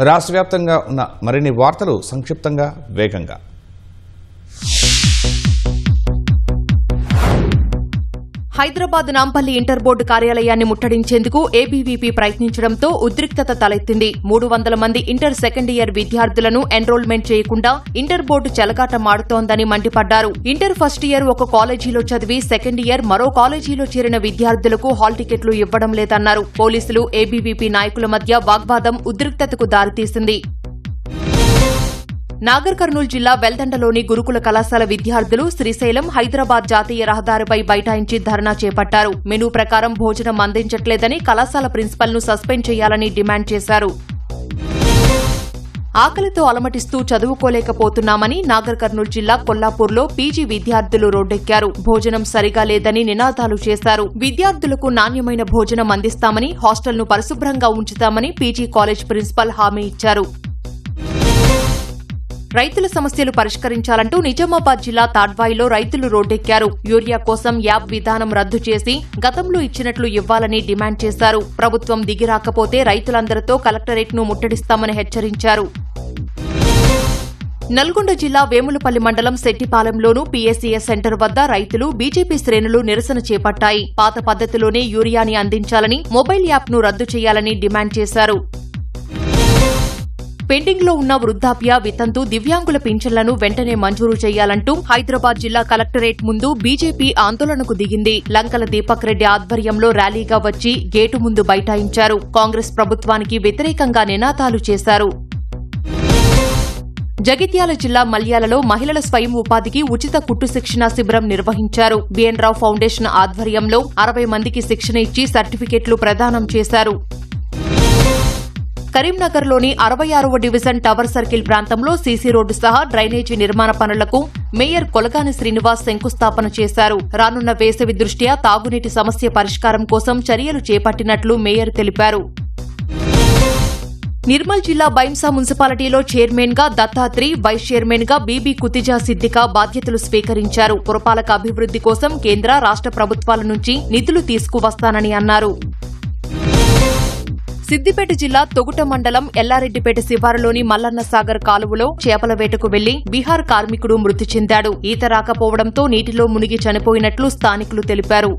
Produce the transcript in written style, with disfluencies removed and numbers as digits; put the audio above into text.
రాష్ట్ర వ్యాప్తంగా ఉన్న మరిన్ని వార్తలు సంక్షిప్తంగా వేగంగా. హైదరాబాద్ నాంపల్లి ఇంటర్ బోర్డు కార్యాలయాన్ని ముట్టడించేందుకు ఏబీవీపీ ప్రయత్నించడంతో ఉద్రిక్తత తలెత్తింది. 300 మంది ఇంటర్ సెకండ్ ఇయర్ విద్యార్థులను ఎన్రోల్మెంట్ చేయకుండా ఇంటర్ బోర్డు చెలగాటమాడుతోందని మండిపడ్డారు. ఇంటర్ ఫస్ట్ ఇయర్ ఒక కాలేజీలో చదివి సెకండ్ ఇయర్ మరో కాలేజీలో చేరిన విద్యార్థులకు హాల్ టికెట్లు ఇవ్వడం లేదన్నారు. పోలీసులు ఏబీవీపీ నాయకుల మధ్య వాగ్వాదం ఉద్రిక్తతకు దారితీసింది. నాగర్ కర్నూలు జిల్లా వెల్దండలోని గురుకుల కళాశాల విద్యార్థులు శ్రీశైలం హైదరాబాద్ జాతీయ రహదారిపై బైఠాయించి ధర్నా చేపట్టారు. మెనూ ప్రకారం భోజనం అందించట్లేదని కళాశాల ప్రిన్సిపల్ను సస్పెండ్ చేయాలని డిమాండ్ చేశారు. ఆకలితో అలమటిస్తూ చదువుకోలేకపోతున్నామని నాగర్ కర్నూలు జిల్లా కొల్లాపూర్లో పీజీ విద్యార్థులు రోడ్డెక్కారు. భోజనం సరిగా లేదని నినాదాలు చేశారు. విద్యార్థులకు నాణ్యమైన భోజనం అందిస్తామని, హాస్టల్ను పరిశుభ్రంగా ఉంచుతామని పీజీ కాలేజ్ ప్రిన్సిపల్ హామీ ఇచ్చారు. రైతుల సమస్యలు పరిష్కరించాలంటూ నిజామాబాద్ జిల్లా తాడ్వాయిలో రైతులు రోడ్డెక్కారు. యూరియా కోసం యాప్ విధానం రద్దు చేసి గతంలో ఇచ్చినట్లు ఇవ్వాలని డిమాండ్ చేశారు. ప్రభుత్వం దిగిరాకపోతే రైతులందరితో కలెక్టరేట్ను ముట్టడిస్తామని హెచ్చరించారు. నల్గొండ జిల్లా వేములపల్లి మండలం శెట్టిపాలెంలోనూ పీఎస్సీఎస్ సెంటర్ వద్ద రైతులు బీజేపీ శ్రేణులు నిరసన చేపట్టాయి. పాత పద్ధతిలోనే యూరియాని అందించాలని, మొబైల్ యాప్ను రద్దు చేయాలని డిమాండ్ చేశారు. పెండింగ్లో ఉన్న వృద్ధాప్య, వితంతు, దివ్యాంగుల పింఛన్లను వెంటనే మంజూరు చేయాలంటూ హైదరాబాద్ జిల్లా కలెక్టరేట్ ముందు బీజేపీ ఆందోళనకు దిగింది. లంకల దీపక్ రెడ్డి ఆధ్వర్యంలో ర్యాలీగా వచ్చి గేటు ముందు బైఠాయించారు. కాంగ్రెస్ ప్రభుత్వానికి వ్యతిరేకంగా నినాదాలు చేశారు. జగిత్యాల జిల్లా మల్యాలలో మహిళల స్వయం ఉపాధికి ఉచిత కుట్టు శిక్షణ శిబిరం నిర్వహించారు. బిఎన్ రావు ఫౌండేషన్ ఆధ్వర్యంలో 60 మందికి శిక్షణ ఇచ్చి సర్టిఫికెట్లు ప్రదానం చేశారు. కరీంనగర్లోని 66వ డివిజన్ టవర్ సర్కిల్ ప్రాంతంలో సీసీ రోడ్డు సహా డ్రైనేజీ నిర్మాణ పనులకు మేయర్ కొలగాని శ్రీనివాస్ శంకుస్థాపన చేశారు. రానున్న వేసవి దృష్ట్యా తాగునీటి సమస్య పరిష్కారం కోసం చర్యలు చేపట్టినట్లు మేయర్ తెలిపారు. నిర్మల్ జిల్లా బైంసా మున్సిపాలిటీలో చైర్మన్ గా దత్తాత్రి, వైస్ చైర్మన్ గా బీబీ కుతిజా సిద్దికా బాధ్యతలు స్వీకరించారు. పురపాలక అభివృద్ది కోసం కేంద్ర, రాష్ట్ర ప్రభుత్వాల నుంచి నిధులు తీసుకువస్తానని అన్నారు. సిద్దిపేట జిల్లా తొగుట మండలం ఎల్లారెడ్డిపేట శివారులోని మల్లన్న సాగర్ కాలువలో చేపల వేటకు వెళ్లి బీహార్ కార్మికుడు మృతి చెందాడు. ఈత రాకపోవడంతో నీటిలో మునిగి చనిపోయినట్లు స్థానికులు తెలిపారు.